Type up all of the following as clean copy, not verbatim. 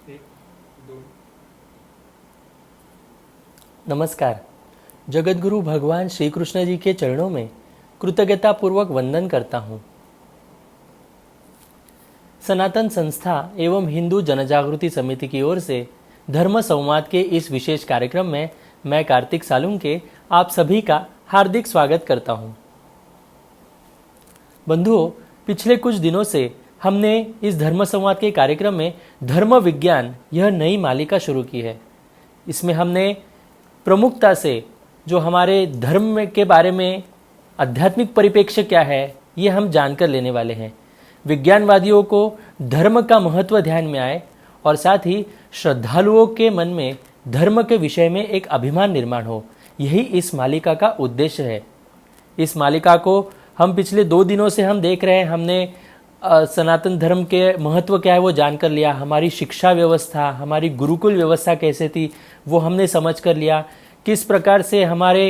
एक दोन नमस्कार। जगतगुरु भगवान श्री कृष्ण जी के चरणों में कृतज्ञता पूर्वक वंदन करता हूँ। सनातन संस्था एवं हिंदू जनजागृति समिति की ओर से धर्म संवाद के इस विशेष कार्यक्रम में मैं कार्तिक सालुंके आप सभी का हार्दिक स्वागत करता हूँ। बंधुओं, पिछले कुछ दिनों से हमने इस धर्म संवाद के कार्यक्रम में धर्म विज्ञान यह नई मालिका शुरू की है। इसमें हमने प्रमुखता से जो हमारे धर्म के बारे में आध्यात्मिक परिप्रेक्ष्य क्या है ये हम जानकर लेने वाले हैं। विज्ञानवादियों को धर्म का महत्व ध्यान में आए और साथ ही श्रद्धालुओं के मन में धर्म के विषय में एक अभिमान निर्माण हो, यही इस मालिका का उद्देश्य है। इस मालिका को हम पिछले 2 दिनों से हम देख रहे हैं। हमने सनातन धर्म के महत्व क्या है वो जानकर लिया, हमारी शिक्षा व्यवस्था, हमारी गुरुकुल व्यवस्था कैसे थी वो हमने समझ कर लिया, किस प्रकार से हमारे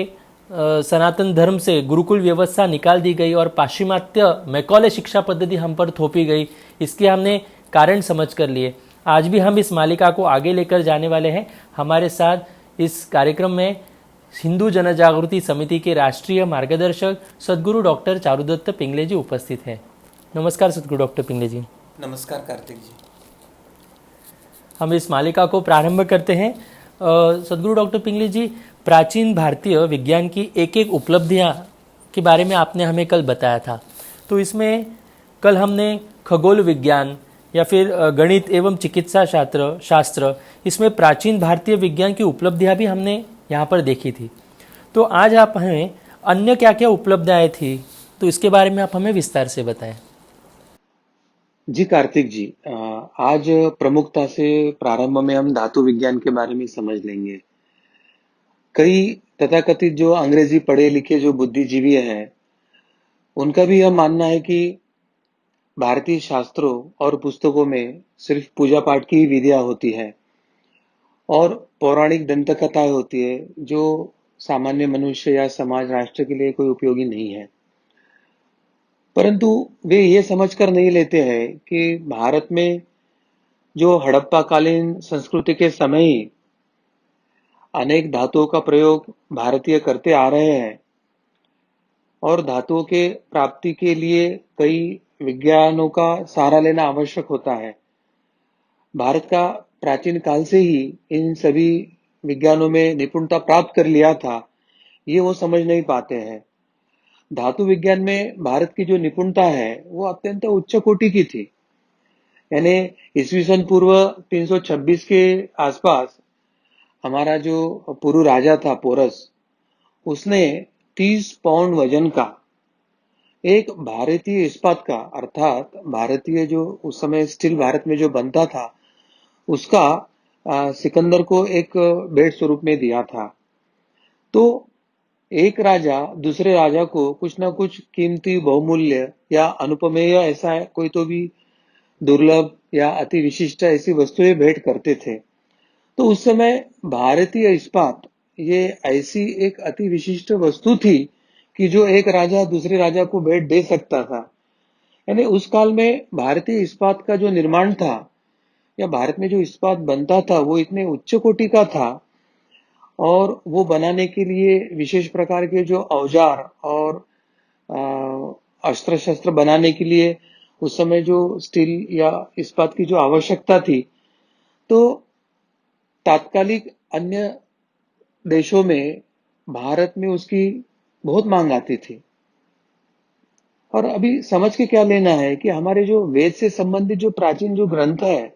सनातन धर्म से गुरुकुल व्यवस्था निकाल दी गई और पाश्चिमात्य मैकॉले शिक्षा पद्धति हम पर थोपी गई, इसके हमने कारण समझ कर लिए। आज भी हम इस मालिका को आगे लेकर जाने वाले हैं। हमारे साथ इस कार्यक्रम में हिंदू जनजागृति समिति के राष्ट्रीय मार्गदर्शक सद्गुरु डॉक्टर चारुदत्त पिंगले जी उपस्थित हैं। नमस्कार सद्गुरु डॉक्टर पिंगले जी। नमस्कार कार्तिक जी। हम इस मालिका को प्रारंभ करते हैं। सद्गुरु डॉक्टर पिंगले जी, प्राचीन भारतीय विज्ञान की एक एक उपलब्धियां के बारे में आपने हमें कल बताया था, तो इसमें कल हमने खगोल विज्ञान या फिर गणित एवं चिकित्सा शास्त्र इसमें प्राचीन भारतीय विज्ञान की उपलब्धियां भी हमने यहाँ पर देखी थी। तो आज आप हमें अन्य क्या क्या उपलब्धियाँ थी, तो इसके बारे में आप हमें विस्तार से बताएं। जी कार्तिक जी, आज प्रमुखता से प्रारंभ में हम धातु विज्ञान के बारे में समझ लेंगे। कई तथाकथित जो अंग्रेजी पढ़े लिखे जो बुद्धिजीवी हैं, उनका भी यह मानना है कि भारतीय शास्त्रों और पुस्तकों में सिर्फ पूजा पाठ की ही विधियां होती है और पौराणिक दंत कथाएं होती है जो सामान्य मनुष्य या समाज राष्ट्र के लिए कोई उपयोगी नहीं है। परंतु वे ये समझकर नहीं लेते हैं कि भारत में जो हड़प्पा कालीन संस्कृति के समय ही अनेक धातुओं का प्रयोग भारतीय करते आ रहे हैं और धातुओं के प्राप्ति के लिए कई विज्ञानों का सहारा लेना आवश्यक होता है। भारत का प्राचीन काल से ही इन सभी विज्ञानों में निपुणता प्राप्त कर लिया था, ये वो समझ नहीं पाते हैं। धातु विज्ञान में भारत की जो निपुणता है वो अत्यंत उच्च कोटि की थी। यानी ईस्वी सन पूर्व 326 के आसपास हमारा जो पुरु राजा था पोरस, उसने 30 पाउंड वजन का एक भारतीय इस्पात का, अर्थात भारतीय जो उस समय स्टील भारत में जो बनता था उसका सिकंदर को एक भेंट स्वरूप में दिया था। तो एक राजा दूसरे राजा को कुछ ना कुछ कीमती बहुमूल्य या अनुपमेय ऐसा कोई तो भी दुर्लभ या अति विशिष्ट ऐसी वस्तुएं भेंट करते थे। तो उस समय भारतीय इस्पात ये ऐसी एक अति विशिष्ट वस्तु थी कि जो एक राजा दूसरे राजा को भेंट दे सकता था। यानी उस काल में भारतीय इस्पात का जो निर्माण था या भारत में जो इस्पात बनता था वो इतने उच्च कोटि का था और वो बनाने के लिए विशेष प्रकार के जो औजार और अस्त्र शस्त्र बनाने के लिए उस समय जो स्टील या इस्पात की जो आवश्यकता थी, तो तात्कालिक अन्य देशों में भारत में उसकी बहुत मांग आती थी। और अभी समझ के क्या लेना है कि हमारे जो वेद से संबंधित जो प्राचीन जो ग्रंथ है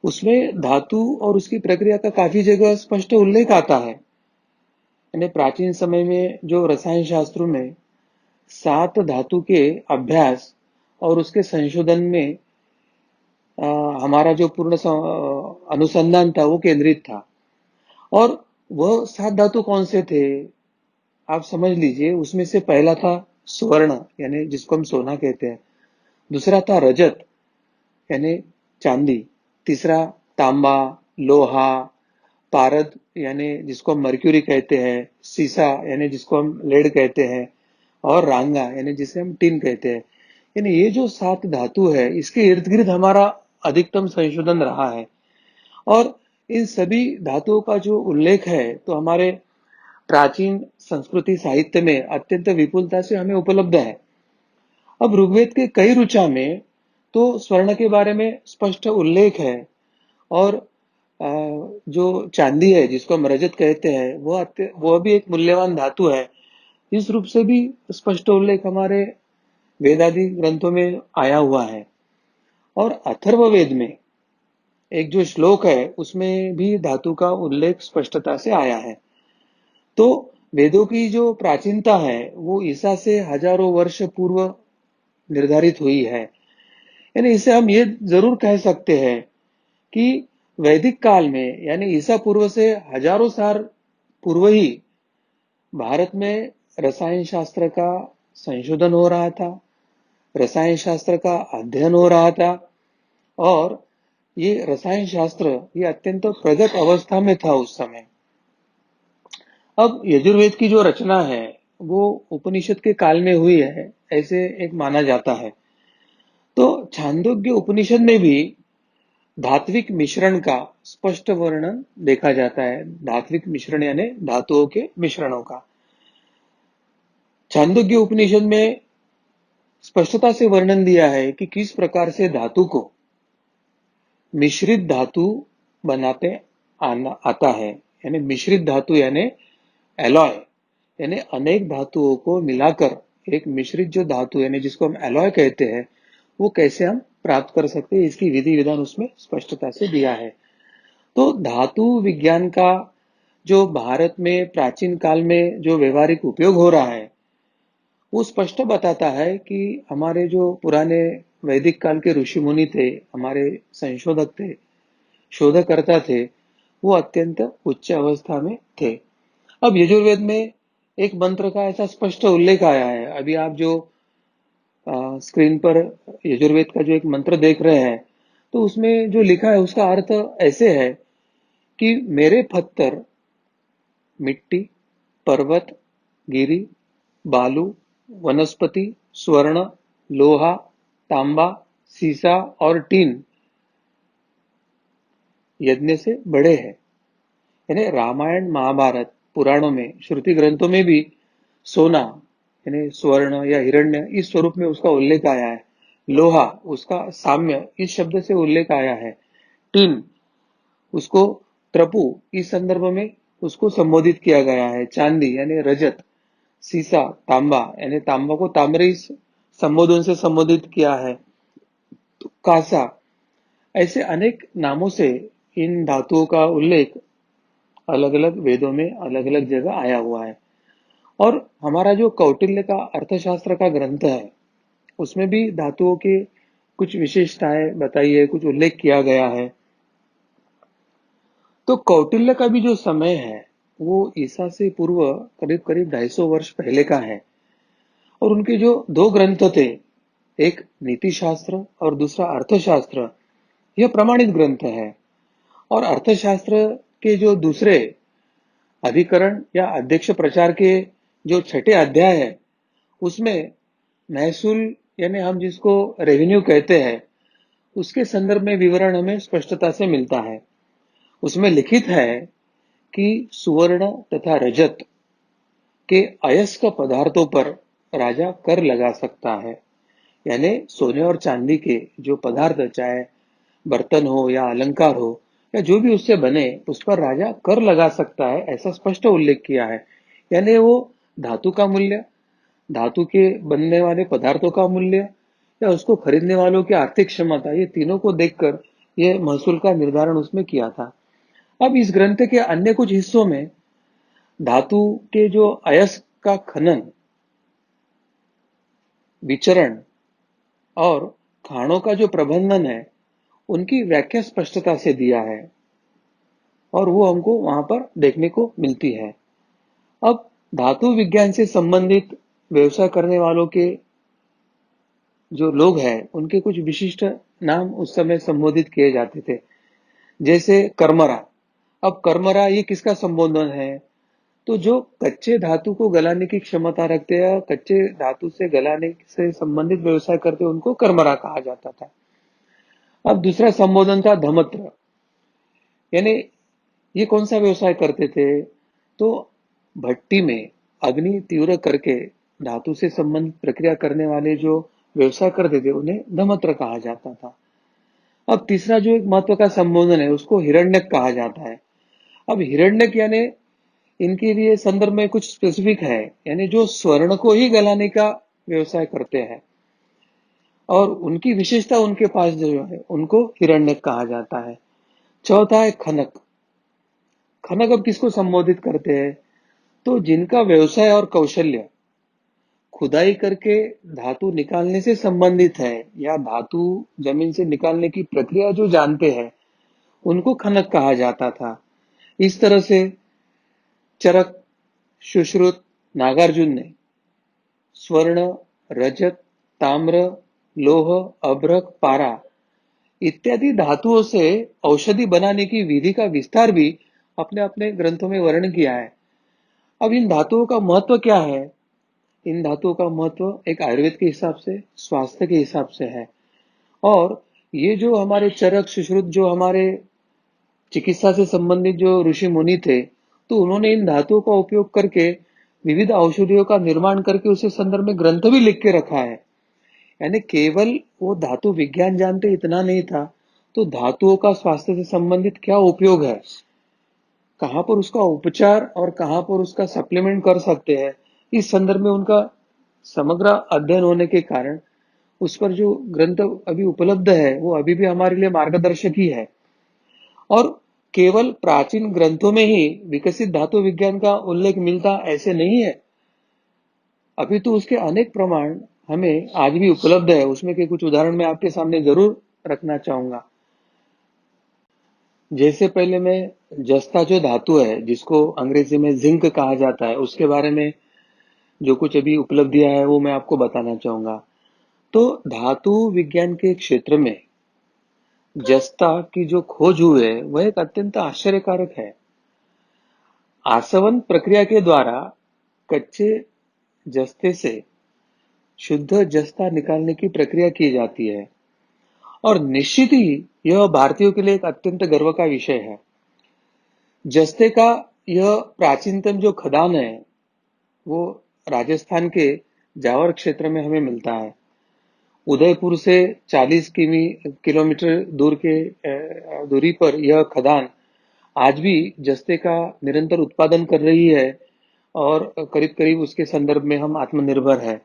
उसमें धातु और उसकी प्रक्रिया का काफी जगह स्पष्ट उल्लेख आता है। यानी प्राचीन समय में जो रसायन शास्त्रों में 7 धातु के अभ्यास और उसके संशोधन में हमारा जो पूर्ण अनुसंधान था वो केंद्रित था। और वह 7 धातु कौन से थे आप समझ लीजिए। उसमें से पहला था स्वर्ण, यानी जिसको हम सोना कहते हैं। दूसरा था रजत यानी चांदी। तीसरा तांबा, लोहा, पारद यानी जिसको हम मर्क्यूरी कहते हैं, सीसा यानी जिसको हम लेड कहते हैं, और रांगा यानी जिसे हम टिन कहते हैं। यानी ये जो 7 धातु है इसके इर्द गिर्द हमारा अधिकतम संशोधन रहा है। और इन सभी धातुओं का जो उल्लेख है तो हमारे प्राचीन संस्कृति साहित्य में अत्यंत विपुलता से हमें उपलब्ध है। अब ऋग्वेद के कई ऋचा में तो स्वर्ण के बारे में स्पष्ट उल्लेख है और जो चांदी है जिसको हम रजत कहते हैं वो भी एक मूल्यवान धातु है। इस रूप से भी स्पष्ट उल्लेख हमारे वेदादि ग्रंथों में आया हुआ है। और अथर्ववेद में एक जो श्लोक है उसमें भी धातु का उल्लेख स्पष्टता से आया है। तो वेदों की जो प्राचीनता है वो ईसा से हजारों वर्ष पूर्व निर्धारित हुई है। यानी इसे हम ये जरूर कह सकते हैं कि वैदिक काल में यानी ईसा पूर्व से हजारों साल पूर्व ही भारत में रसायन शास्त्र का संशोधन हो रहा था, रसायन शास्त्र का अध्ययन हो रहा था और ये रसायन शास्त्र ये अत्यंत प्रगत अवस्था में था उस समय। अब यजुर्वेद की जो रचना है वो उपनिषद के काल में हुई है ऐसे एक माना जाता है। तो छांदोग्य उपनिषद में भी धात्विक मिश्रण का स्पष्ट वर्णन देखा जाता है। धात्विक मिश्रण यानी धातुओं के मिश्रणों का छांदोग्य उपनिषद में स्पष्टता से वर्णन दिया है कि किस प्रकार से धातु को मिश्रित धातु बनाते आता है। यानी मिश्रित धातु यानी एलॉय यानी अनेक धातुओं को मिलाकर एक मिश्रित जो धातु यानी जिसको हम एलॉय कहते हैं वो कैसे हम प्राप्त कर सकते हैं, इसकी विधि विधान उसमें स्पष्टता से दिया है। तो धातु विज्ञान का जो भारत में प्राचीन काल में जो व्यवहारिक उपयोग हो रहा है वो स्पष्ट बताता है कि हमारे जो पुराने वैदिक काल के ऋषि मुनि थे, हमारे संशोधक थे, शोधकर्ता थे, वो अत्यंत उच्च अवस्था में थे। अब यजुर्वेद में एक मंत्र का ऐसा स्पष्ट उल्लेख आया है। अभी आप जो स्क्रीन पर यजुर्वेद का जो एक मंत्र देख रहे हैं तो उसमें जो लिखा है उसका अर्थ ऐसे है कि मेरे पत्थर मिट्टी, पर्वत, गिरी, बालू, वनस्पति, स्वर्ण, लोहा, तांबा, सीसा और टीन यज्ञ से बड़े हैं। यानी रामायण महाभारत पुराणों में श्रुति ग्रंथों में भी सोना यानी स्वर्ण या हिरण्य इस स्वरूप में उसका उल्लेख आया है। लोहा उसका साम्य इस शब्द से उल्लेख आया है। टीन उसको त्रपु इस संदर्भ में उसको संबोधित किया गया है। चांदी यानी रजत, सीसा तांबा यानी तांबा को ताम्र इस संबोधन से संबोधित किया है। तो कांसा ऐसे अनेक नामों से इन धातुओं का उल्लेख अलग अलग वेदों में अलग अलग जगह आया हुआ है। और हमारा जो कौटिल्य का अर्थशास्त्र का ग्रंथ है उसमें भी धातुओं के कुछ विशेषताएं बताई है, कुछ उल्लेख किया गया है। तो कौटिल्य का भी जो समय है वो ईसा से पूर्व करीब करीब 250 वर्ष पहले का है। और उनके जो दो ग्रंथ थे, एक नीति शास्त्र और दूसरा अर्थशास्त्र, यह प्रमाणित ग्रंथ है। और अर्थशास्त्र के जो दूसरे अधिकरण या अध्यक्ष प्रचार के जो छठे अध्याय है उसमें महसूल यानी हम जिसको रेवेन्यू कहते हैं उसके संदर्भ में विवरण हमें स्पष्टता से मिलता है। उसमें लिखित है कि सुवर्ण तथा रजत के अयस्क पदार्थों पर राजा कर लगा सकता है। यानी सोने और चांदी के जो पदार्थ चाहे बर्तन हो या अलंकार हो या जो भी उससे बने उस पर राजा कर लगा सकता है, ऐसा स्पष्ट उल्लेख किया है। यानी वो धातु का मूल्य, धातु के बनने वाले पदार्थों का मूल्य या उसको खरीदने वालों की आर्थिक क्षमता, ये तीनों को देखकर यह महसूल का निर्धारण उसमें किया था। अब इस ग्रंथ के अन्य कुछ हिस्सों में धातु के जो अयस्क का खनन, विचरण और खानों का जो प्रबंधन है उनकी व्याख्या स्पष्टता से दिया है और वो हमको वहां पर देखने को मिलती है। अब धातु विज्ञान से संबंधित व्यवसाय करने वालों के जो लोग हैं उनके कुछ विशिष्ट नाम उस समय संबोधित किए जाते थे, जैसे कर्मरा। अब कर्मरा ये किसका संबोधन है? तो जो कच्चे धातु को गलाने की क्षमता रखते हैं, कच्चे धातु से गलाने से संबंधित व्यवसाय करते उनको कर्मरा कहा जाता था। अब दूसरा संबोधन था धमत्र। यानी ये कौन सा व्यवसाय करते थे? तो भट्टी में अग्नि तीव्र करके धातु से संबंधित प्रक्रिया करने वाले जो व्यवसाय करते थे उन्हें धमत्र कहा जाता था। अब तीसरा जो एक महत्व का संबोधन है उसको हिरण्यक कहा जाता है। अब हिरण्यक यानी इनके लिए संदर्भ में कुछ स्पेसिफिक है, यानी जो स्वर्ण को ही गलाने का व्यवसाय करते हैं और उनकी विशेषता उनके पास जो है उनको हिरण्यक कहा जाता है। चौथा है खनक। खनक अब किसको संबोधित करते हैं? तो जिनका व्यवसाय और कौशल्य खुदाई करके धातु निकालने से संबंधित है या धातु जमीन से निकालने की प्रक्रिया जो जानते हैं उनको खनक कहा जाता था। इस तरह से चरक, सुश्रुत, नागार्जुन ने स्वर्ण, रजत, ताम्र, लोह, अभ्रक, पारा इत्यादि धातुओं से औषधि बनाने की विधि का विस्तार भी अपने अपने ग्रंथों में वर्णन किया है। अब इन धातुओं का महत्व क्या है? इन धातुओं का महत्व एक आयुर्वेद के हिसाब से, स्वास्थ्य के हिसाब से है। और ये जो हमारे चरक, सुश्रुत, जो हमारे चिकित्सा से संबंधित जो ऋषि मुनि थे, तो उन्होंने इन धातुओं का उपयोग करके विविध औषधियों का निर्माण करके उसे संदर्भ में ग्रंथ भी लिख के रखा है। यानी केवल वो धातु विज्ञान जानते इतना नहीं था, तो धातुओं का स्वास्थ्य से संबंधित क्या उपयोग है, कहां पर उसका उपचार और कहां पर उसका सप्लीमेंट कर सकते हैं, इस संदर्भ में उनका समग्र अध्ययन होने के कारण उस पर जो ग्रंथ अभी उपलब्ध है वो अभी भी हमारे लिए मार्गदर्शक ही है। और केवल प्राचीन ग्रंथों में ही विकसित धातु विज्ञान का उल्लेख मिलता ऐसे नहीं है, अभी तो उसके अनेक प्रमाण हमें आज भी उपलब्ध है। उसमें के कुछ उदाहरण मैं आपके सामने जरूर रखना चाहूंगा। जैसे पहले मैं जस्ता जो धातु है जिसको अंग्रेजी में जिंक कहा जाता है उसके बारे में जो कुछ अभी उपलब्धियां है वो मैं आपको बताना चाहूंगा। तो धातु विज्ञान के क्षेत्र में जस्ता की जो खोज हुई है वह एक अत्यंत आश्चर्यकारक है। आसवन प्रक्रिया के द्वारा कच्चे जस्ते से शुद्ध जस्ता निकालने की प्रक्रिया की जाती है और निश्चित ही यह भारतीयों के लिए एक अत्यंत गर्व का विषय है। जस्ते का यह प्राचीनतम जो खदान है वो राजस्थान के जावर क्षेत्र में हमें मिलता है। उदयपुर से 40 किलोमीटर दूरी पर यह खदान आज भी जस्ते का निरंतर उत्पादन कर रही है और करीब करीब उसके संदर्भ में हम आत्मनिर्भर है।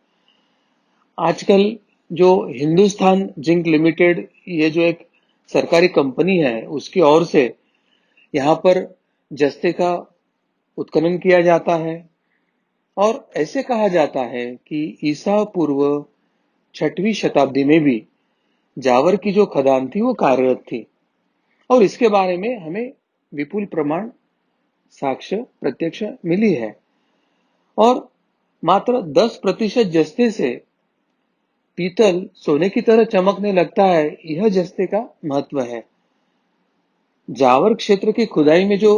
आजकल जो हिंदुस्तान जिंक लिमिटेड ये जो एक सरकारी कंपनी है उसकी ओर से यहाँ पर जस्ते का उत्खनन किया जाता है और ऐसे कहा जाता है कि ईसा पूर्व 6वीं शताब्दी में भी जावर की जो खदान थी वो कार्यरत थी और इसके बारे में हमें विपुल प्रमाण साक्ष्य प्रत्यक्ष मिली है। और मात्र 10% जस्ते से पीतल सोने की तरह चमकने लगता है, यह जस्ते का महत्व है। जावर क्षेत्र की खुदाई में जो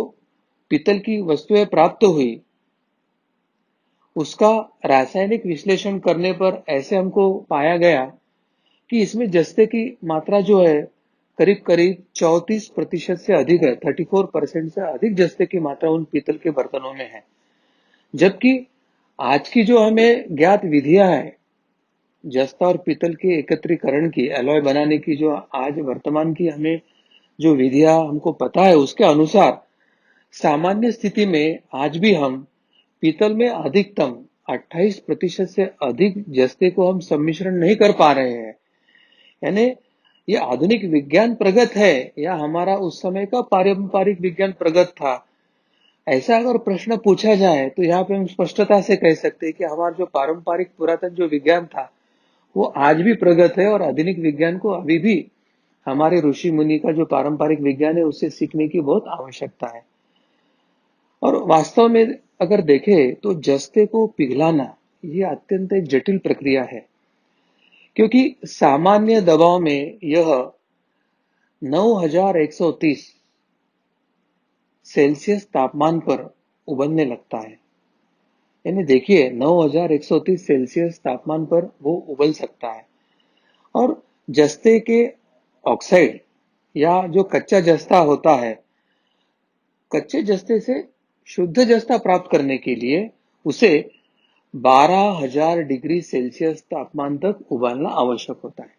पीतल की वस्तुएं प्राप्त हुई उसका रासायनिक विश्लेषण करने पर ऐसे हमको पाया गया कि इसमें जस्ते की मात्रा जो है करीब करीब 34% से अधिक है। 34% से अधिक जस्ते की मात्रा उन पीतल के बर्तनों में है। जबकि आज की जो हमें ज्ञात विधियां है जस्ता और पीतल के एकत्रीकरण की, एलॉय बनाने की, जो आज वर्तमान की हमें जो विधियां हमको पता है उसके अनुसार सामान्य स्थिति में आज भी हम पीतल में अधिकतम 28% से अधिक जस्ते को हम सम्मिश्रण नहीं कर पा रहे हैं। यानी ये आधुनिक विज्ञान प्रगत है या हमारा उस समय का पारंपरिक विज्ञान प्रगत था, ऐसा अगर प्रश्न पूछा जाए तो यहाँ पे हम स्पष्टता से कह सकते हैं कि हमारा जो पारंपरिक पुरातन जो विज्ञान था वो आज भी प्रगत है और आधुनिक विज्ञान को अभी भी हमारे ऋषि मुनि का जो पारंपरिक विज्ञान है उससे सीखने की बहुत आवश्यकता है। और वास्तव में अगर देखें तो जस्ते को पिघलाना ये अत्यंत एक जटिल प्रक्रिया है, क्योंकि सामान्य दबाव में यह 9130 सेल्सियस तापमान पर उबलने लगता है। यानी देखिए 9130 सेल्सियस तापमान पर वो उबल सकता है। और जस्ते के ऑक्साइड या जो कच्चा जस्ता होता है कच्चे जस्ते से शुद्ध जस्ता प्राप्त करने के लिए उसे 12,000 डिग्री सेल्सियस तापमान तक उबालना आवश्यक होता है।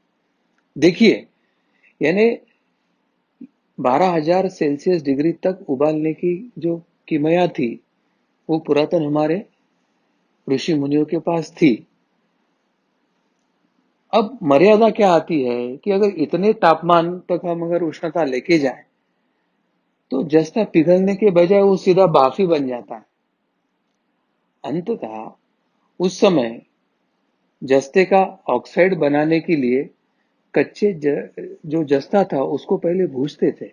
देखिए, यानी 12,000 सेल्सियस डिग्री तक उबालने की जो कीमया थी, वो पुरातन हमारे ऋषि मुनियों के पास थी। अब मर्यादा क्या आती है कि अगर इतने तापमान तक हम अगर उष्णता लेके जाए तो जस्ता पिघलने के बजाय वो सीधा भाप ही बन जाता है। अंततः उस समय जस्ते का ऑक्साइड बनाने के लिए जो जस्ता था उसको पहले भूंजते थे,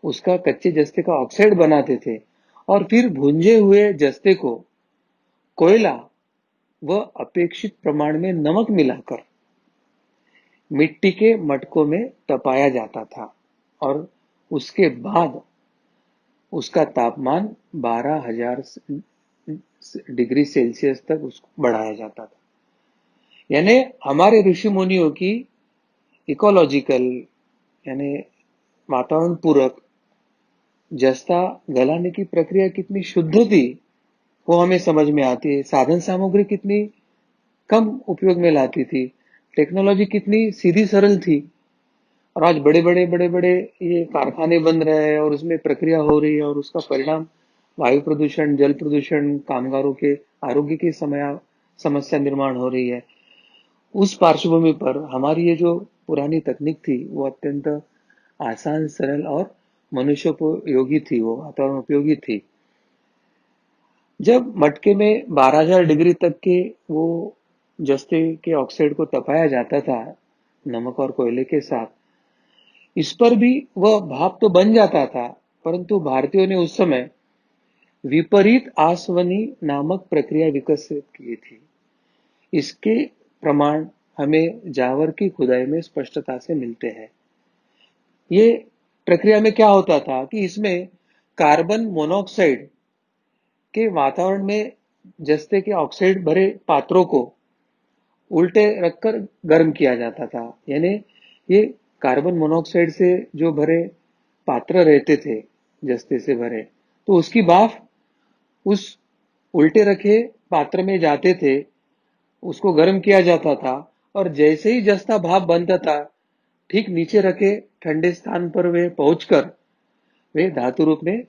उसका कच्चे जस्ते का ऑक्साइड बनाते थे और फिर भूंजे हुए जस्ते को कोयला व अपेक्षित प्रमाण में नमक मिलाकर मिट्टी के मटकों में तपाया जाता था और उसके बाद उसका तापमान 12,000 डिग्री सेल्सियस तक उसको बढ़ाया जाता था। यानी हमारे ऋषि मुनियों की इकोलॉजिकल यानी वातावरण पूरक जस्ता गलाने की प्रक्रिया कितनी शुद्ध थी वो हमें समझ में आती है। साधन सामग्री कितनी कम उपयोग में लाती थी, टेक्नोलॉजी कितनी सीधी सरल थी। और आज बड़े बड़े ये कारखाने बन रहे हैं और उसमें प्रक्रिया हो रही है और उसका परिणाम वायु प्रदूषण, जल प्रदूषण, कामगारों के आरोग्य की समस्या निर्माण हो रही है। उस पार्श्वभूमि पर हमारी ये जो पुरानी तकनीक थी वो अत्यंत आसान, सरल और मनुष्योपयोगी थी, वो वातावरण उपयोगी थी। जब मटके में 12,000 डिग्री तक के वो जस्ते के ऑक्साइड को तपाया जाता था नमक और कोयले के साथ, इस पर भी वह भाप तो बन जाता था, परंतु भारतीयों ने उस समय विपरीत आसवनी नामक प्रक्रिया विकसित की थी। इसके प्रमाण हमें जावर की खुदाई में स्पष्टता से मिलते हैं। ये प्रक्रिया में क्या होता था कि इसमें कार्बन मोनोऑक्साइड के वातावरण में जस्ते के ऑक्साइड भरे पात्रों को उल्टे रखकर गर्म किया जाता था। यानी ये कार्बन मोनोऑक्साइड से जो भरे पात्र रहते थे जस्ते से भरे, तो उसकी भाप उस उल्टे रखे पात्र में जाते थे, उसको गर्म किया जाता था और जैसे ही जस्ता भाप बनता था, ठीक नीचे रखे ठंडे स्थान पर वे पहुंचकर वे धातु रूप में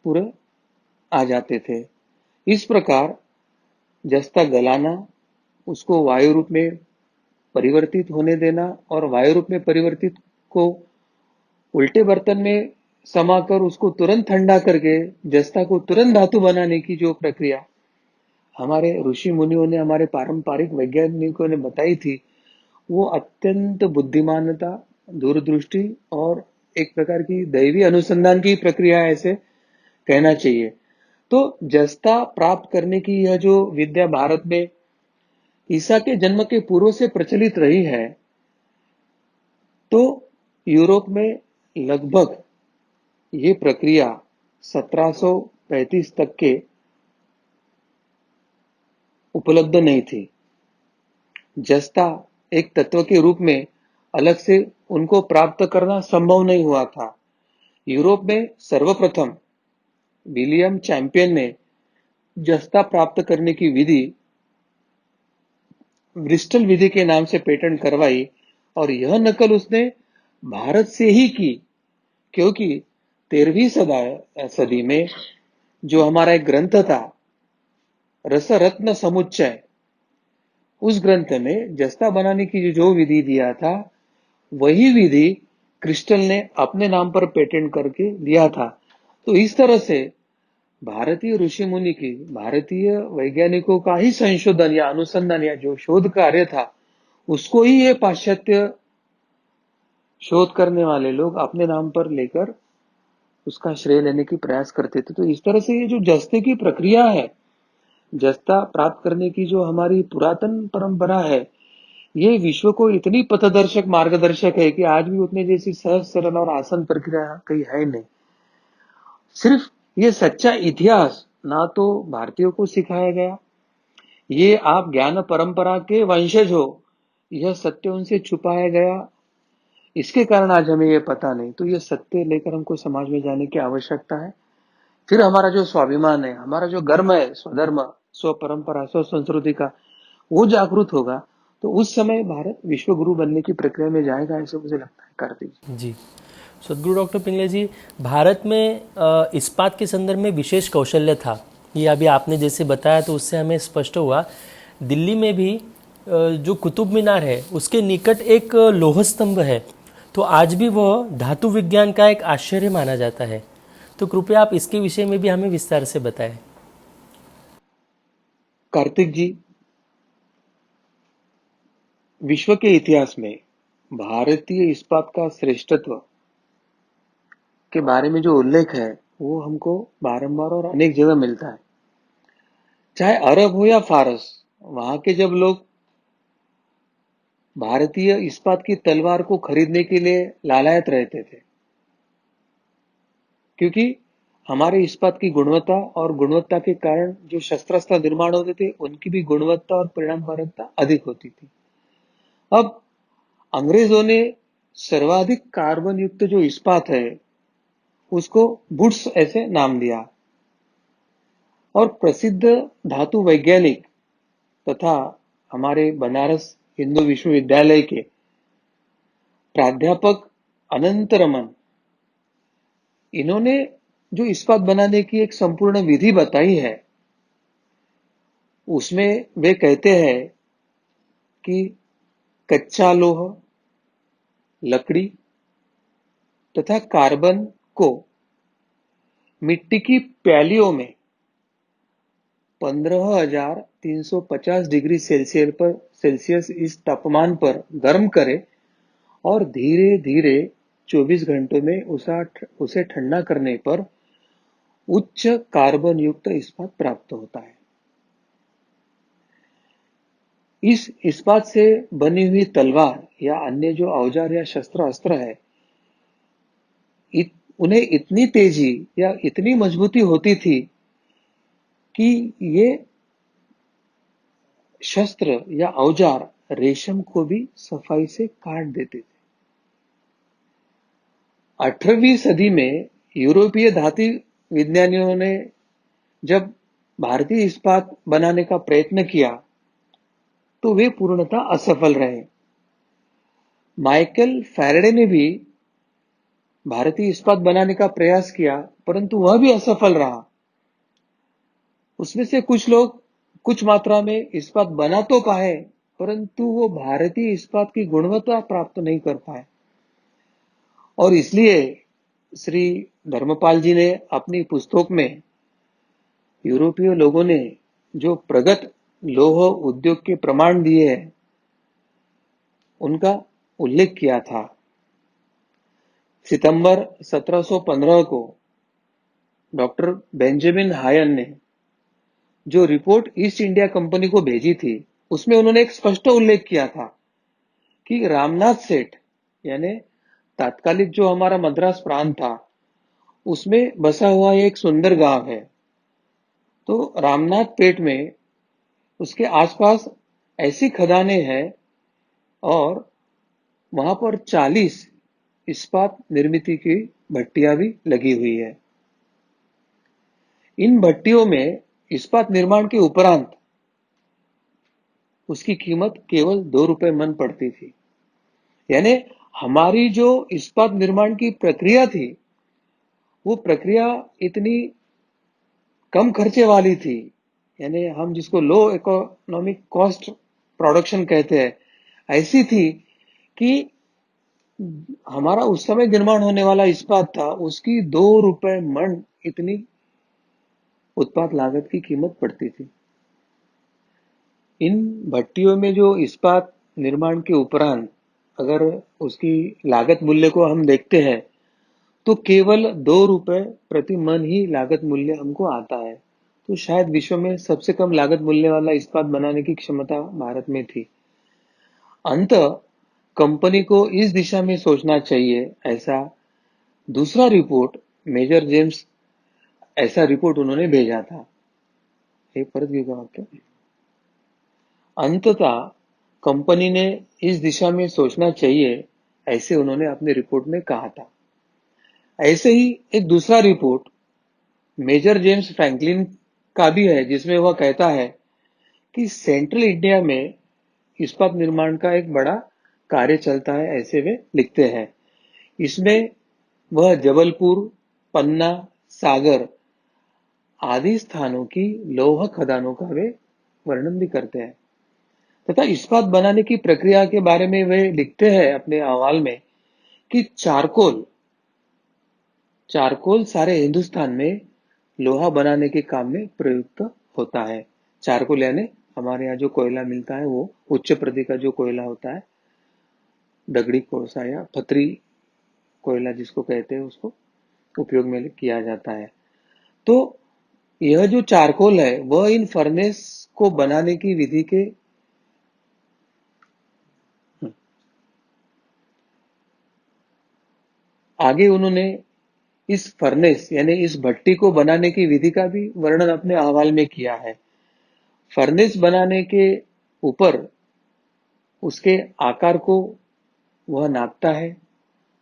पूरे आ जाते थे। इस प्रकार जस्ता गलाना, उसको वायु रूप में परिवर्तित होने देना और वायु रूप में परिवर्तित को उल्टे बर्तन में समाकर उसको तुरंत ठंडा करके जस्ता को तुरंत धातु बनाने की जो प्रक्रिया हमारे ऋषि मुनियों ने, हमारे पारंपरिक वैज्ञानिकों ने बताई थी, वो अत्यंत बुद्धिमानता, दूरदृष्टि और एक प्रकार की दैवी अनुसंधान की प्रक्रिया है, ऐसे कहना चाहिए। तो जस्ता प्राप्त करने की यह जो विद्या भारत में ईसा के जन्म के पूर्व से प्रचलित रही है, तो यूरोप में लगभग ये प्रक्रिया 1735 तक के उपलब्ध नहीं थी। जस्ता एक तत्व के रूप में अलग से उनको प्राप्त करना संभव नहीं हुआ था। यूरोप में सर्वप्रथम विलियम चैंपियन ने जस्ता प्राप्त करने की विधि ब्रिस्टल विधि के नाम से पेटेंट करवाई और यह नकल उसने भारत से ही की, क्योंकि 13वीं सदी में जो हमारा एक ग्रंथ था रसरत्न समुच्चय, उस ग्रंथ में जस्ता बनाने की जो विधि दिया था, वही विधि क्रिस्टल ने अपने नाम पर पेटेंट करके दिया था। तो इस तरह से भारतीय ऋषि मुनि की, भारतीय वैज्ञानिकों का ही संशोधन या अनुसंधान या जो शोध कार्य था, उसको ही ये पाश्चात्य शोध करने वाले लोग अपने नाम पर लेकर उसका श्रेय लेने की प्रयास करते थे। तो इस तरह से ये जो जस्ते की प्रक्रिया है, जस्ता प्राप्त करने की जो हमारी पुरातन परंपरा है, ये विश्व को इतनी पथदर्शक, मार्गदर्शक है कि आज भी उतने जैसी सहज, सरल और आसान प्रक्रिया कहीं है नहीं। सिर्फ ये सच्चा इतिहास ना तो भारतीयों को सिखाया गया, ये आप ज्ञान परंपरा के वंशज हो, यह सत्य उनसे छुपाया गया, इसके कारण आज हमें ये पता नहीं। तो ये सत्य लेकर हमको समाज में जाने की आवश्यकता है। फिर हमारा जो स्वाभिमान है, हमारा जो गर्म है, स्वधर्म, स्व परंपरा, स्व संस्कृति का, वो जागृत होगा, तो उस समय भारत विश्व गुरु बनने की प्रक्रिया में जाएगा, ऐसे मुझे लगता है कार्तिक। जी। सदगुरु डॉक्टर पिंगले जी, भारत में इस्पात के संदर्भ में विशेष कौशल्य था, ये अभी आपने जैसे बताया तो उससे हमें स्पष्ट हुआ। दिल्ली में भी जो कुतुब मीनार है उसके निकट एक लौह स्तंभ है, तो आज भी वह धातु विज्ञान का एक आश्चर्य माना जाता है। तो कृपया आप इसके विषय में भी हमें विस्तार से बताएं। कार्तिक जी, विश्व के इतिहास में भारतीय इस्पात का श्रेष्ठत्व के बारे में जो उल्लेख है, वो हमको बारंबार और अनेक जगह मिलता है। चाहे अरब हो या फारस, वहां के जब लोग भारतीय इस्पात की तलवार को खरीदने के लिए लालायत रहते थे, क्योंकि हमारे इस्पात की गुणवत्ता और गुणवत्ता के कारण जो शस्त्रास्त्र निर्माण होते थे, उनकी भी गुणवत्ता और परिणामकारकता अधिक होती थी। अब अंग्रेजों ने सर्वाधिक कार्बन युक्त जो इस्पात है, उसको वुड्स ऐसे नाम दिया, और प्रसिद्ध धातु वैज्ञानिक तथा हमारे बनारस हिंदू विश्वविद्यालय के प्राध्यापक अनंत रमन, इन्होंने जो इस्पात बनाने की एक संपूर्ण विधि बताई है, उसमें वे कहते हैं कि कच्चा लोह, लकड़ी तथा कार्बन को मिट्टी की प्यालियों में 15,350 डिग्री सेल्सियस इस तापमान पर गर्म करे और धीरे धीरे 24 घंटों में उसे ठंडा करने पर उच्च कार्बन युक्त इस्पात प्राप्त होता है। इस इस्पात से बनी हुई तलवार या अन्य जो औजार या शस्त्र अस्त्र है, उन्हें इतनी तेजी या इतनी मजबूती होती थी कि ये शस्त्र या औजार रेशम को भी सफाई से काट देते थे। 18वीं सदी में यूरोपीय धातु विज्ञानियों ने जब भारतीय इस्पात बनाने का प्रयत्न किया, तो वे पूर्णतः असफल रहे। माइकल फैराडे ने भी भारतीय इस्पात बनाने का प्रयास किया, परंतु वह भी असफल रहा। उसमें से कुछ लोग कुछ मात्रा में इस्पात बना तो पाए, परंतु वो भारतीय इस्पात की गुणवत्ता प्राप्त नहीं कर पाए, और इसलिए श्री धर्मपाल जी ने अपनी पुस्तक में यूरोपीय लोगों ने जो प्रगत लौह उद्योग के प्रमाण दिए हैं, उनका उल्लेख किया था। सितंबर 1715 को डॉक्टर बेंजामिन हायन ने जो रिपोर्ट ईस्ट इंडिया कंपनी को भेजी थी, उसमें उन्होंने एक स्पष्ट उल्लेख किया था कि रामनाथ सेठ, यानी तात्कालिक जो हमारा मद्रास प्रांत था, उसमें बसा हुआ एक सुंदर गांव है। तो रामनाथ पेट में उसके आसपास ऐसी खदानें हैं और वहां पर 40 इस्पात निर्मित की भट्टियां भी लगी हुई है। इन भट्टियों में इस्पात निर्माण के उपरांत उसकी कीमत केवल 2 रुपए मन पड़ती थी। यानी हमारी जो इस्पात निर्माण की प्रक्रिया थी, वो प्रक्रिया इतनी कम खर्चे वाली थी, यानी हम जिसको लो इकोनॉमिक कॉस्ट प्रोडक्शन कहते हैं, ऐसी थी कि हमारा उस समय निर्माण होने वाला इस्पात था, उसकी 2 रुपए मन इतनी उत्पाद लागत की कीमत पड़ती थी। इन भट्टियों में जो इस्पात निर्माण के उपरांत अगर उसकी लागत मूल्य को हम देखते हैं, तो केवल 2 रुपए प्रति मन ही लागत मूल्य हमको आता है। तो शायद विश्व में सबसे कम लागत मूल्य वाला इस्पात बनाने की क्षमता भारत में थी। अंत कंपनी को इस दिशा में सोचना चाहिए, ऐसा दूसरा रिपोर्ट मेजर जेम्स, ऐसा रिपोर्ट उन्होंने भेजा था। हे परत घेऊ का वाक्य? अंततः कंपनी ने इस दिशा में सोचना चाहिए, ऐसे उन्होंने अपने रिपोर्ट में कहा था। ऐसे ही एक दूसरा रिपोर्ट मेजर जेम्स फ्रैंकलिन का भी है, जिसमें वह कहता है कि सेंट्रल इंडिया में इस्पात निर्माण का एक बड़ा कार्य चलता है, ऐसे वे लिखते हैं। इसमें वह जबलपुर, पन्ना, सागर आदि स्थानों की लौह खदानों का वे वर्णन भी करते हैं तथा इस्पात बनाने की प्रक्रिया के बारे में वे लिखते हैं अपने अहवाल में कि चारकोल चारकोल सारे हिंदुस्तान में लोहा बनाने के काम में प्रयुक्त होता है। चारकोल यानी हमारे यहाँ जो कोयला मिलता है वो उच्च प्रति का जो कोयला होता है, दगड़ी कोळसा या पथरी कोयला जिसको कहते हैं, उसको उपयोग में किया जाता है। तो यह जो चारकोल है वह इन फर्नेस को बनाने की विधि के आगे उन्होंने इस फर्नेस यानी इस भट्टी को बनाने की विधि का भी वर्णन अपने अहवाल में किया है। फर्नेस बनाने के ऊपर उसके आकार को वह नापता है,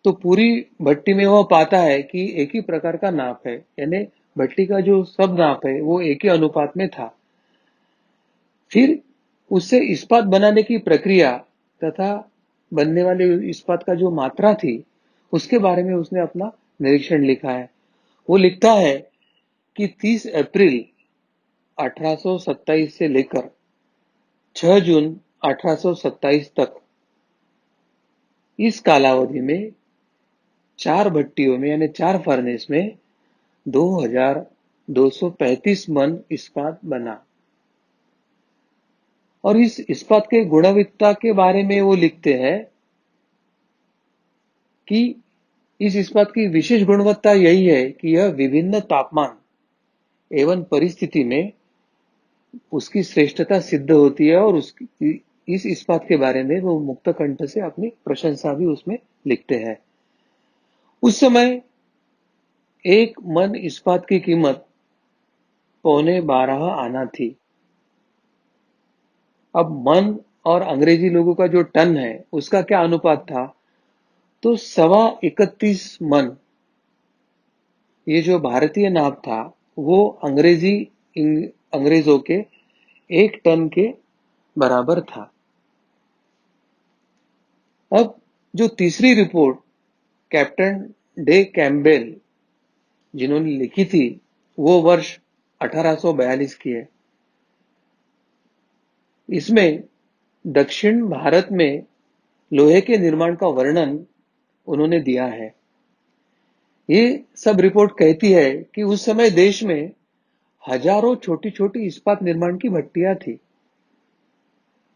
तो पूरी भट्टी में वह पाता है कि एक ही प्रकार का नाप है, यानी भट्टी का जो सब नाप है वो एक ही अनुपात में था। फिर उससे इस्पात बनाने की प्रक्रिया तथा बनने वाले इस्पात का जो मात्रा थी उसके बारे में उसने अपना निरीक्षण लिखा है। वो लिखता है कि 30 अप्रैल 1827 से लेकर 6 जून 1827 तक इस कालावधि में 4 भट्टियों में यानी 4 फर्नेस में 2235 मन इस्पात बना। और इस इस्पात के गुणवत्ता के बारे में वो लिखते हैं कि इस इस्पात की विशेष गुणवत्ता यही है कि यह विभिन्न तापमान एवं परिस्थिति में उसकी श्रेष्ठता सिद्ध होती है, और उसकी इस इस्पात के बारे में वो मुक्त कंठ से अपनी प्रशंसा भी उसमें लिखते हैं। उस समय एक मन इस्पात की कीमत 12.25 आना थी। अब मन और अंग्रेजी लोगों का जो टन है उसका क्या अनुपात था, तो 31.25 मन ये जो भारतीय नाप था वो अंग्रेजों के 1 टन के बराबर था। अब जो तीसरी रिपोर्ट कैप्टन डे कैम्पबेल जिन्होंने लिखी थी वो वर्ष 1842 की है। इसमें दक्षिण भारत में लोहे के निर्माण का वर्णन उन्होंने दिया है। ये सब रिपोर्ट कहती है कि उस समय देश में हजारों छोटी छोटी इस्पात निर्माण की भट्टियां थी।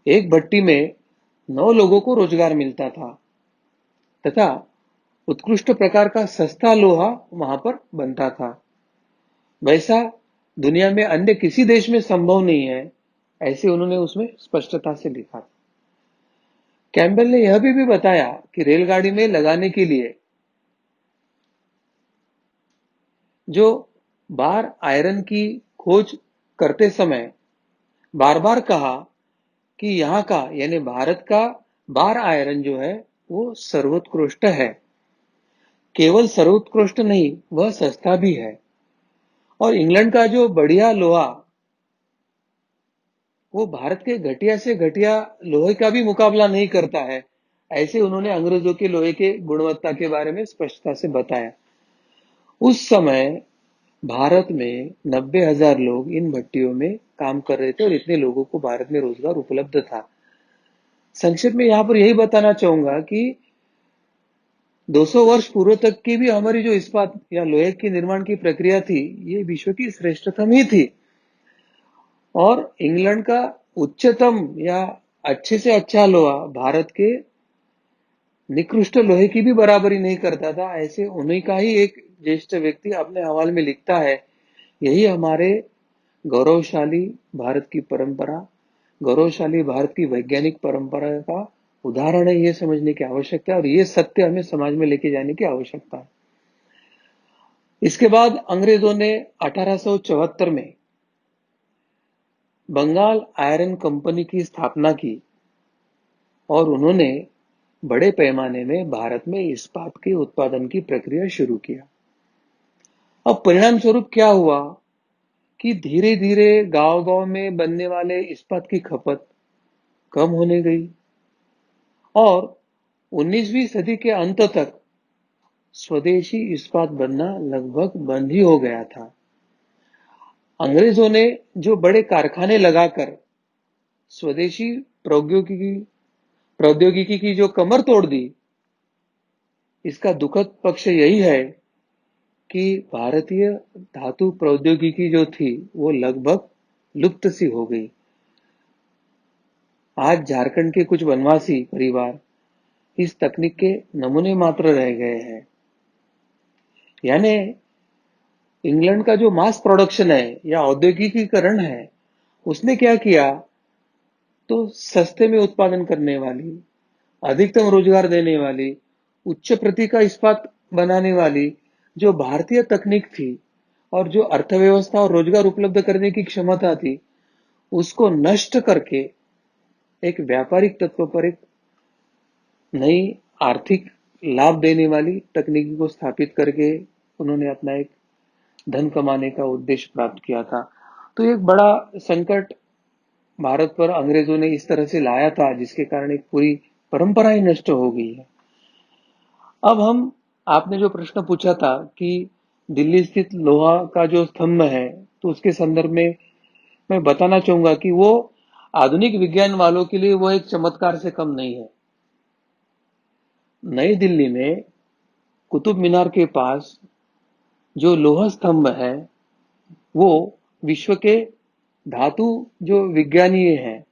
एक भट्टी में 9 लोगों को रोजगार मिलता था तथा उत्कृष्ट प्रकार का सस्ता लोहा वहां पर बनता था। वैसा दुनिया में अन्य किसी देश में संभव नहीं है, ऐसे उन्होंने उसमें स्पष्टता से लिखा था। कैम्पबेल ने यह भी बताया कि रेलगाड़ी में लगाने के लिए जो बार आयरन की खोज करते समय बार बार कहा कि यहाँ का यानी भारत का बार आयरन जो है वो सर्वोत्कृष्ट है। केवल सर्वोत्कृष्ट नहीं, वह सस्ता भी है। और इंग्लैंड का जो बढ़िया लोहा वो भारत के घटिया से घटिया लोहे का भी मुकाबला नहीं करता है, ऐसे उन्होंने अंग्रेजों के लोहे के गुणवत्ता के बारे में स्पष्टता से बताया। उस समय भारत में 90,000 लोग इन भट्टियों में काम कर रहे थे और इतने लोगों को भारत में रोजगार उपलब्ध था। संक्षेप में यहां पर यही बताना चाहूंगा कि 200 वर्ष पूर्व तक की भी हमारी जो इस्पात या लोहे के निर्माण की प्रक्रिया थी ये विश्व की श्रेष्ठतम ही थी, और इंग्लैंड का उच्चतम या अच्छे से अच्छा लोहा भारत के निकृष्ट लोहे की भी बराबरी नहीं करता था। ऐसे उन्हीं का ही एक ज्येष्ठ व्यक्ति अपने हवाले में लिखता है, यही हमारे गौरवशाली भारत की परंपरा, गौरवशाली भारत की वैज्ञानिक परंपरा का उदाहरण है। ये समझने की आवश्यकता है और ये सत्य हमें समाज में लेके जाने की आवश्यकता है। इसके बाद अंग्रेजों ने 1874 में बंगाल आयरन कंपनी की स्थापना की और उन्होंने बड़े पैमाने में भारत में इस्पात के उत्पादन की प्रक्रिया शुरू किया। अब परिणाम स्वरूप क्या हुआ कि धीरे धीरे गांव गांव में बनने वाले इस्पात की खपत कम होने गई और 19वीं सदी के अंत तक स्वदेशी इस्पात बनना लगभग बंद ही हो गया था। अंग्रेजों ने जो बड़े कारखाने लगाकर स्वदेशी प्रौद्योगिकी प्रौद्योगिकी की जो कमर तोड़ दी, इसका दुखद पक्ष यही है कि भारतीय धातु प्रौद्योगिकी जो थी वो लगभग लुप्त सी हो गई। आज झारखंड के कुछ वनवासी परिवार इस तकनीक के नमूने मात्र रह गए हैं। यानी इंग्लैंड का जो मास प्रोडक्शन है या औद्योगिकीकरण है, उसने क्या किया, तो सस्ते में उत्पादन करने वाली, अधिकतम रोजगार देने वाली, उच्च प्रति का इस्पात बनाने वाली जो भारतीय तकनीक थी और जो अर्थव्यवस्था और रोजगार उपलब्ध करने की क्षमता थी, उसको नष्ट करके एक व्यापारिक तत्व पर एक नई आर्थिक लाभ देने वाली तकनीकी को स्थापित करके उन्होंने अपना एक धन कमाने का उद्देश्य प्राप्त किया था। तो एक बड़ा संकट भारत पर अंग्रेजों ने इस तरह से लाया था, जिसके कारण एक पूरी परंपरा ही नष्ट हो गई है। अब हम आपने जो प्रश्न पूछा था कि दिल्ली स्थित लोहा का जो स्तंभ है, तो उसके संदर्भ में मैं बताना चाहूंगा कि वो आधुनिक विज्ञान वालों के लिए वो एक चमत्कार से कम नहीं है। नई दिल्ली में कुतुब मीनार के पास जो लोहा स्तंभ है, वो विश्व के धातु जो विज्ञानी हैं,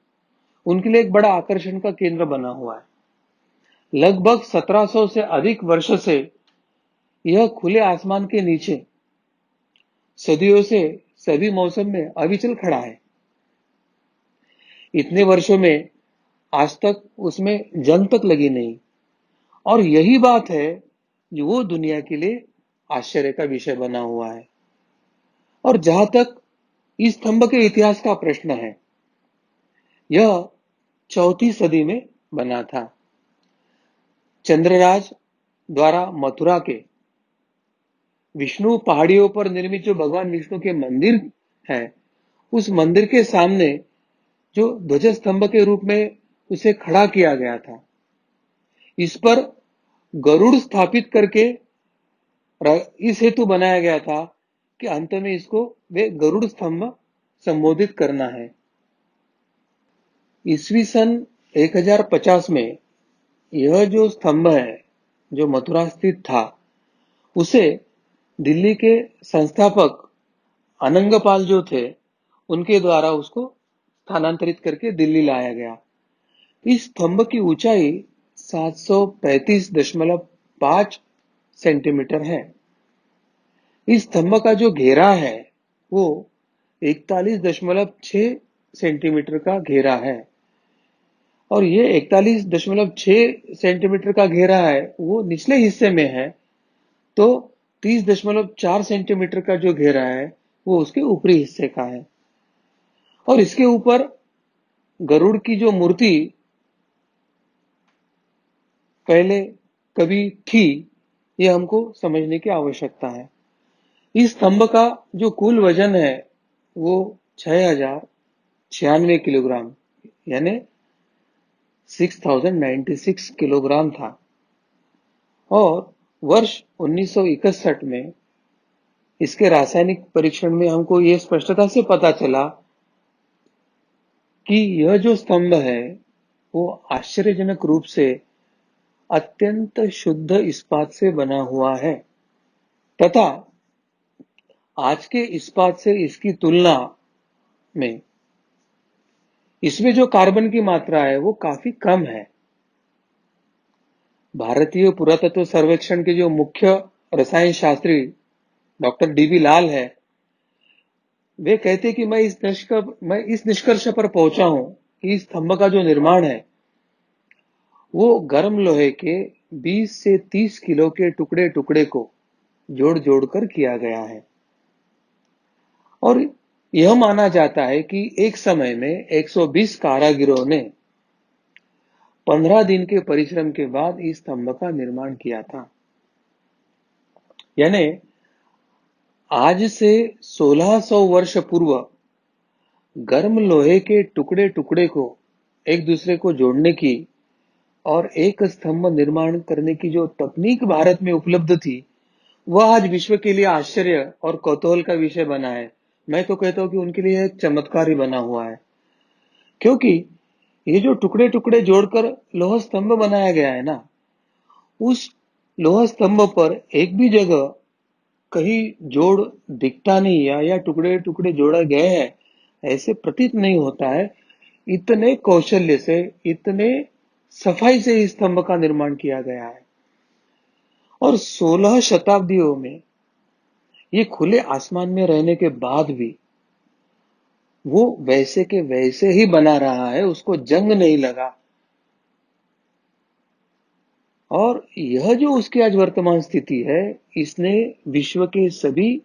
उनके लिए एक बड़ा आकर्षण का केंद्र बना हुआ है। लगभग 1700 से अधिक वर्ष से यह खुले आसमान के नीचे सदियों से सभी मौसम में अविचल खड़ा है। इतने वर्षों में आज तक उसमें जंग तक लगी नहीं, और यही बात है जो वो दुनिया के लिए आश्चर्य का विषय बना हुआ है। और जहां तक इस स्तंभ के इतिहास का प्रश्न है, यह 4वीं सदी में बना था। चंद्रराज द्वारा मथुरा के विष्णु पहाड़ियों पर निर्मित जो भगवान विष्णु के मंदिर है, उस मंदिर के सामने जो ध्वज स्तंभ के रूप में उसे खड़ा किया गया था, इस पर गरुड़ स्थापित करके इस हेतु बनाया गया था कि अंत में इसको वे गरुड़ स्तंभ संबोधित करना है। ईस्वी सन 1050 में यह जो स्तंभ है, जो मथुरा स्थित था, उसे दिल्ली के संस्थापक अनंगपाल जो थे, उनके द्वारा उसको स्थानांतरित करके दिल्ली लाया गया। इस स्तंभ की ऊंचाई 735.5 सेंटीमीटर है। इस स्तंभ का जो घेरा है वो 41.6 सेंटीमीटर का घेरा है, और ये 41.6 सेंटीमीटर का घेरा है वो निचले हिस्से में है, तो 30.4 सेंटीमीटर का जो घेरा है वो उसके ऊपरी हिस्से का है। और इसके ऊपर गरुड़ की जो मूर्ति पहले कभी थी, ये हमको समझने की आवश्यकता है। इस स्तंभ का जो कुल वजन है वो 6096 किलोग्राम यानी 6096 किलोग्राम था। और वर्ष 1961 में इसके रासायनिक परीक्षण में हमको ये स्पष्टता से पता चला कि यह जो स्तंभ है वो आश्चर्यजनक रूप से अत्यंत शुद्ध इस्पात से बना हुआ है, तथा आज के इस्पात से इसकी तुलना में इसमें जो कार्बन की मात्रा है वो काफी कम है। भारतीय पुरातत्व सर्वेक्षण के जो मुख्य रसायन शास्त्री डॉक्टर डीबी लाल है, वे कहते कि मैं इस निष्कर्ष पर पहुंचा हूं कि इस स्तंभ का जो निर्माण है वो गर्म लोहे के 20 से 30 किलो के टुकड़े टुकड़े को जोड़ जोड़कर किया गया है। और यह माना जाता है कि एक समय में 120 कारागिरों ने 15 दिन के परिश्रम के बाद इस स्तंभ का निर्माण किया था। यानी आज से 1600 वर्ष पूर्व गर्म लोहे के टुकड़े टुकड़े को एक दूसरे को जोड़ने की और एक स्तंभ निर्माण करने की जो तकनीक भारत में उपलब्ध थी, वह आज विश्व के लिए आश्चर्य और कौतूहल का विषय बना है। मैं तो कहता हूं कि उनके लिए एक चमत्कार ही बना हुआ है, क्योंकि ये जो टुकड़े टुकड़े जोड़कर लोह स्तंभ बनाया गया है ना, उस लोह स्तंभ पर एक भी जगह कहीं जोड़ दिखता नहीं या टुकड़े टुकड़े जोड़े गए हैं ऐसे प्रतीत नहीं होता है। इतने कौशल्य से, इतने सफाई से इस स्तंभ का निर्माण किया गया है और 16 शताब्दियों में ये खुले आसमान में रहने के बाद भी वो वैसे के वैसे ही बना रहा है, उसको जंग नहीं लगा। और यह जो उसकी आज वर्तमान स्थिति है, इसने विश्व के सभी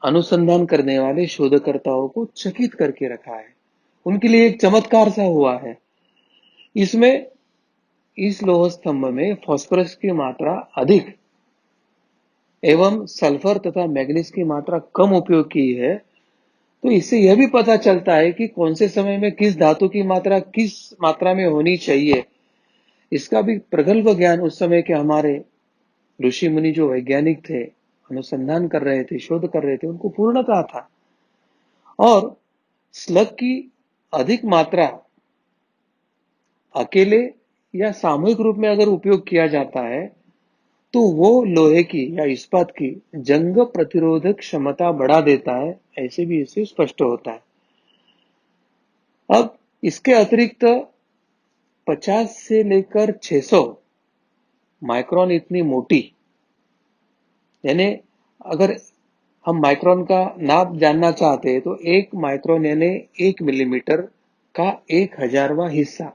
अनुसंधान करने वाले शोधकर्ताओं को चकित करके रखा है। उनके लिए एक चमत्कार सा हुआ है। इसमें इस लौह स्तंभ में फास्फोरस की मात्रा अधिक एवं सल्फर तथा मैग्नीज की मात्रा कम उपयोग की है। तो इससे यह भी पता चलता है कि कौन से समय में किस धातु की मात्रा किस मात्रा में होनी चाहिए। इसका भी प्रगल्भ ज्ञान उस समय के हमारे ऋषि मुनि जो वैज्ञानिक थे, अनुसंधान कर रहे थे, शोध कर रहे थे, उनको पूर्णता था। और स्लग की अधिक मात्रा अकेले या सामूहिक रूप में अगर उपयोग किया जाता है तो वो लोहे की या इस्पात की जंग प्रतिरोधक क्षमता बढ़ा देता है, ऐसे भी इससे स्पष्ट होता है। अब इसके अतिरिक्त 50 से लेकर 600 माइक्रोन इतनी मोटी, यानी अगर हम माइक्रोन का नाप जानना चाहते हैं तो 1 माइक्रोन यानी 1 मिलीमीटर का 1000वां हिस्सा,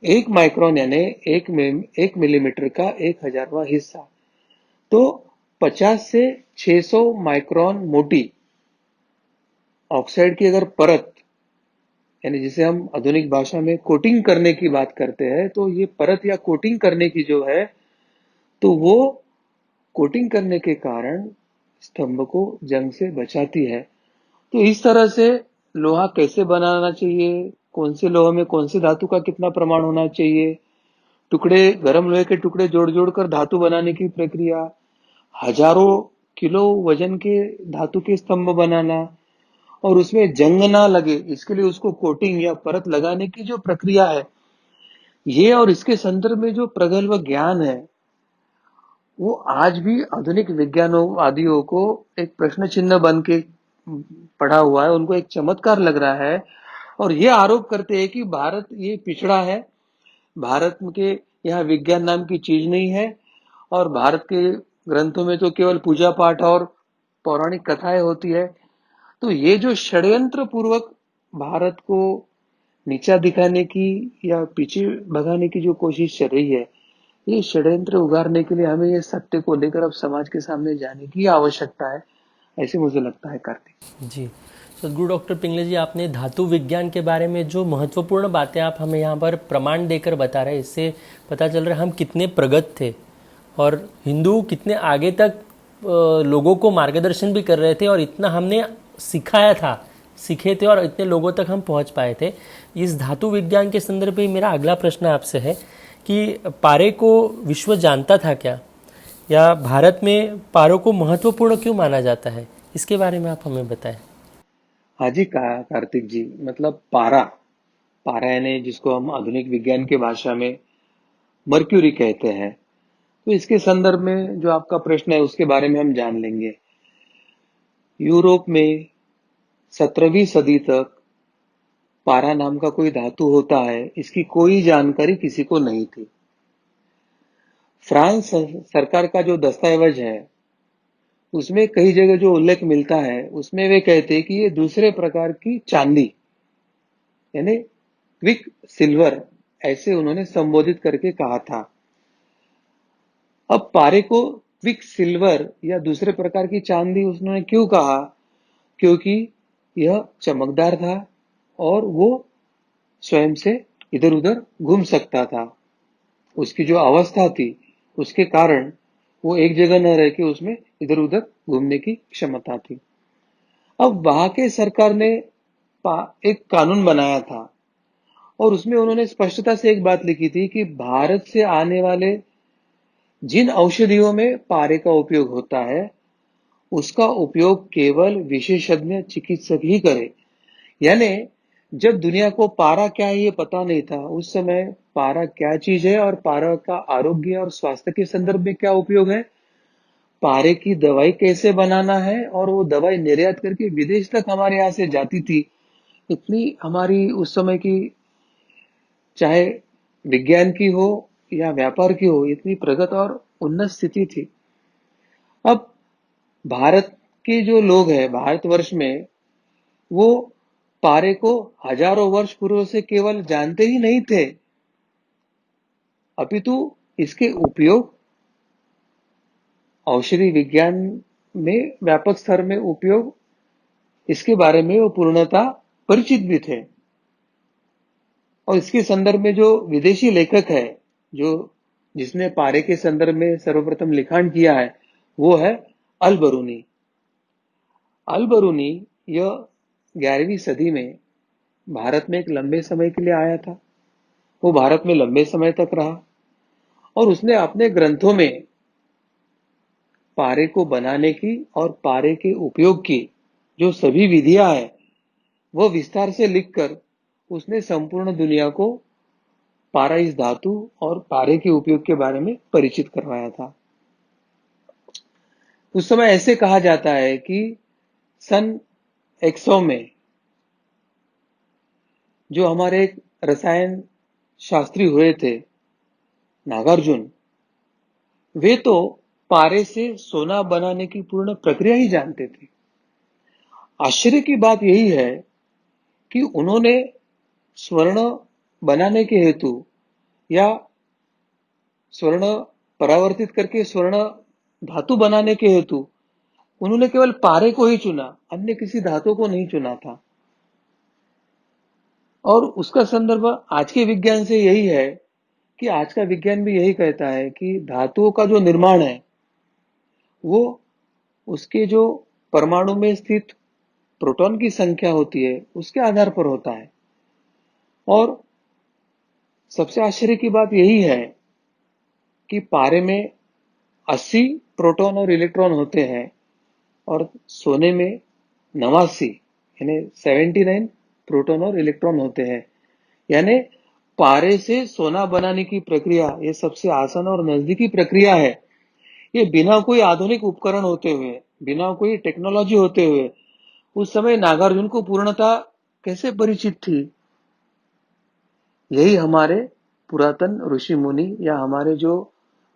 1 माइक्रोन यानी 1 मिलीमीटर का 1000वां हिस्सा, तो 50 से 600 माइक्रोन मोटी ऑक्साइड की अगर परत, यानी जिसे हम आधुनिक भाषा में कोटिंग करने की बात करते हैं, तो ये परत या कोटिंग करने की जो है, तो वो कोटिंग करने के कारण स्तंभ को जंग से बचाती है। तो इस तरह से लोहा कैसे बनाना चाहिए, कौन से लोहे में कौन से धातु का कितना प्रमाण होना चाहिए, टुकड़े, गर्म लोहे के टुकड़े जोड़ जोड़कर धातु बनाने की प्रक्रिया, हजारों किलो वजन के धातु के स्तंभ बनाना और उसमें जंग ना लगे, इसके लिए उसको कोटिंग या परत लगाने की जो प्रक्रिया है, ये और इसके संदर्भ में जो प्रगल्भ ज्ञान है, वो आज भी आधुनिक विज्ञानवादियों को एक प्रश्न चिन्ह बन के पड़ा हुआ है। उनको एक चमत्कार लग रहा है और ये आरोप करते हैं कि भारत ये पिछड़ा है, भारत के यहाँ विज्ञान नाम की चीज नहीं है और भारत के ग्रंथों में तो केवल पूजा पाठ और पौराणिक कथाएं होती है। तो ये जो षड्यंत्र पूर्वक भारत को नीचा दिखाने की या पीछे भगाने की जो कोशिश चल रही है, ये षड्यंत्र उगारने के लिए हमें ये सत्य को लेकर अब समाज के सामने जाने की आवश्यकता है, ऐसे मुझे लगता है कार्तिक जी, सदगुरु डॉक्टर पिंगले जी, आपने धातु विज्ञान के बारे में जो महत्वपूर्ण बातें आप हमें यहाँ पर प्रमाण देकर बता रहे हैं, इससे पता चल रहा है हम कितने प्रगत थे और हिंदू कितने आगे तक लोगों को मार्गदर्शन भी कर रहे थे और इतना हमने सिखाया था, सीखे थे और इतने लोगों तक हम पहुँच पाए थे। इस धातु विज्ञान के संदर्भ में मेरा अगला प्रश्न आपसे है कि पारे को विश्व जानता था क्या, या भारत में पारों को महत्वपूर्ण क्यों माना जाता है, इसके बारे में आप हमें बताएं। हाँ जी कार्तिक जी, मतलब पारा, पारा यानी जिसको हम आधुनिक विज्ञान की भाषा में मर्क्यूरी कहते हैं, तो इसके संदर्भ में जो आपका प्रश्न है उसके बारे में हम जान लेंगे। यूरोप में 17वीं सदी तक पारा नाम का कोई धातु होता है, इसकी कोई जानकारी किसी को नहीं थी। फ्रांस सरकार का जो दस्तावेज है उसमें कई जगह जो उल्लेख मिलता है, उसमें वे कहते हैं कि ये दूसरे प्रकार की चांदी यानी क्विक सिल्वर, ऐसे उन्होंने संबोधित करके कहा था। अब पारे को क्विक सिल्वर या दूसरे प्रकार की चांदी उन्होंने क्यों कहा, क्योंकि यह चमकदार था और वो स्वयं से इधर उधर घूम सकता था। उसकी जो अवस्था थी उसके कारण वो एक जगह न रह के उसमें इधर उधर घूमने की क्षमता थी। अब वहां के सरकार ने एक कानून बनाया था और उसमें उन्होंने स्पष्टता से एक बात लिखी थी कि भारत से आने वाले जिन औषधियों में पारे का उपयोग होता है उसका उपयोग केवल विशेषज्ञ चिकित्सक ही करे। यानी जब दुनिया को पारा क्या है ये पता नहीं था, उस समय पारा क्या चीज है और पारा का आरोग्य और स्वास्थ्य के संदर्भ में क्या उपयोग है, पारे की दवाई कैसे बनाना है और वो दवाई निर्यात करके विदेश तक हमारे यहाँ से जाती थी। इतनी हमारी उस समय की, चाहे विज्ञान की हो या व्यापार की हो, इतनी प्रगत और उन्नत स्थिति थी। अब भारत के जो लोग हैं भारतवर्ष में, वो पारे को हजारों वर्ष पूर्व से केवल जानते ही नहीं थे, अपितु इसके उपयोग औषधि विज्ञान में व्यापक स्तर में उपयोग, इसके बारे में वो पूर्णतः परिचित भी थे। और इसके संदर्भ में जो विदेशी लेखक है, जो जिसने पारे के संदर्भ में सर्वप्रथम लिखाण किया है, वो है अल बरूनी। अल बरूनी यह 11वीं सदी में भारत में एक लंबे समय के लिए आया था। वो भारत में लंबे समय तक रहा और उसने अपने ग्रंथों में पारे को बनाने की और पारे के उपयोग की जो सभी विधियां हैं वह विस्तार से लिखकर उसने संपूर्ण दुनिया को पारा इस धातु और पारे के उपयोग के बारे में परिचित करवाया था। उस समय ऐसे कहा जाता है कि सन 100 में जो हमारे एक रसायन शास्त्री हुए थे नागार्जुन, वे तो पारे से सोना बनाने की पूर्ण प्रक्रिया ही जानते थे। आश्चर्य की बात यही है कि उन्होंने स्वर्ण बनाने के हेतु या स्वर्ण परावर्तित करके स्वर्ण धातु बनाने के हेतु उन्होंने केवल पारे को ही चुना, अन्य किसी धातु को नहीं चुना था। और उसका संदर्भ आज के विज्ञान से यही है कि आज का विज्ञान भी यही कहता है कि धातुओं का जो निर्माण है वो उसके जो परमाणु में स्थित प्रोटॉन की संख्या होती है उसके आधार पर होता है। और सबसे आश्चर्य की बात यही है कि पारे में 80 प्रोटॉन और इलेक्ट्रॉन होते हैं और सोने में 89 यानी 79 प्रोटॉन और इलेक्ट्रॉन होते हैं। यानी पारे से सोना बनाने की प्रक्रिया ये सबसे आसान और नजदीकी प्रक्रिया है। ये बिना कोई आधुनिक उपकरण होते हुए, बिना कोई टेक्नोलॉजी होते हुए उस समय नागार्जुन को पूर्णतः कैसे परिचित थी। यही हमारे पुरातन ऋषि मुनि या हमारे जो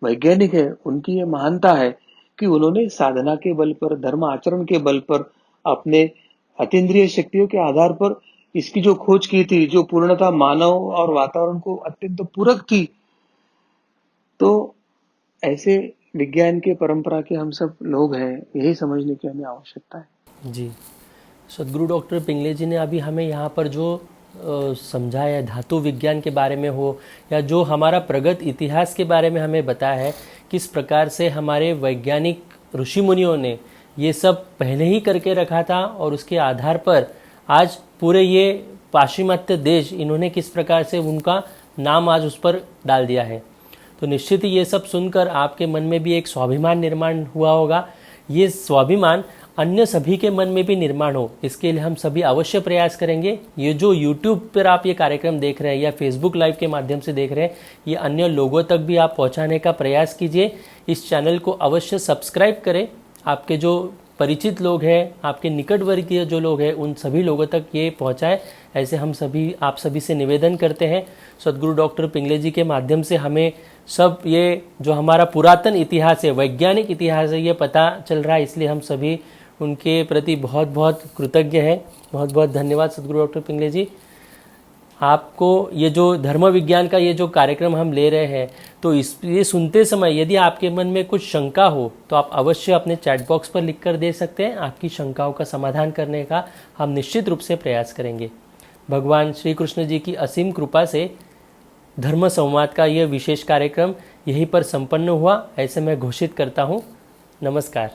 वैज्ञानिक है उनकी ये महानता है कि उन्होंने साधना के बल पर, धर्म आचरण के बल पर, अपने अतीन्द्रिय शक्तियों के आधार पर इसकी जो खोज की थी, जो पूर्णतः मानव और वातावरण को अत्यंत पूरक थी। तो ऐसे विज्ञान के परंपरा के हम सब लोग हैं, यही समझने की हमें आवश्यकता है। जी, सदगुरु डॉक्टर पिंगले जी ने अभी हमें यहाँ पर जो समझाया धातु विज्ञान के बारे में हो या जो हमारा प्रगत इतिहास के बारे में हमें बताया है, किस प्रकार से हमारे वैज्ञानिक ऋषि मुनियों ने ये सब पहले ही करके रखा था और उसके आधार पर आज पूरे ये पाश्चिमात्य देश इन्होंने किस प्रकार से उनका नाम आज उस पर डाल दिया है। तो निश्चित ही ये सब सुनकर आपके मन में भी एक स्वाभिमान निर्माण हुआ होगा। ये स्वाभिमान अन्य सभी के मन में भी निर्माण हो, इसके लिए हम सभी अवश्य प्रयास करेंगे। ये जो YouTube पर आप ये कार्यक्रम देख रहे हैं या Facebook लाइव के माध्यम से देख रहे हैं, ये अन्य लोगों तक भी आप पहुंचाने का प्रयास कीजिए। इस चैनल को अवश्य सब्सक्राइब करें। आपके जो परिचित लोग हैं, आपके निकटवर्गीय जो लोग हैं, उन सभी लोगों तक ये पहुंचाएं। ऐसे हम सभी आप सभी से निवेदन करते हैं। सदगुरु डॉक्टर पिंगले जी के माध्यम से हमें सब ये जो हमारा पुरातन इतिहास है, वैज्ञानिक इतिहास है, ये पता चल रहा है। इसलिए हम सभी उनके प्रति बहुत बहुत कृतज्ञ हैं। बहुत बहुत धन्यवाद सदगुरु डॉक्टर पिंगले जी। आपको ये जो धर्म विज्ञान का ये जो कार्यक्रम हम ले रहे हैं, तो ये सुनते समय यदि आपके मन में कुछ शंका हो तो आप अवश्य अपने चैट बॉक्स पर लिख कर दे सकते हैं। आपकी शंकाओं का समाधान करने का हम निश्चित रूप से प्रयास करेंगे। भगवान श्री कृष्ण जी की असीम कृपा से धर्म संवाद का यह विशेष कार्यक्रम यहीं पर संपन्न हुआ, ऐसे मैं घोषित करता हूँ। नमस्कार।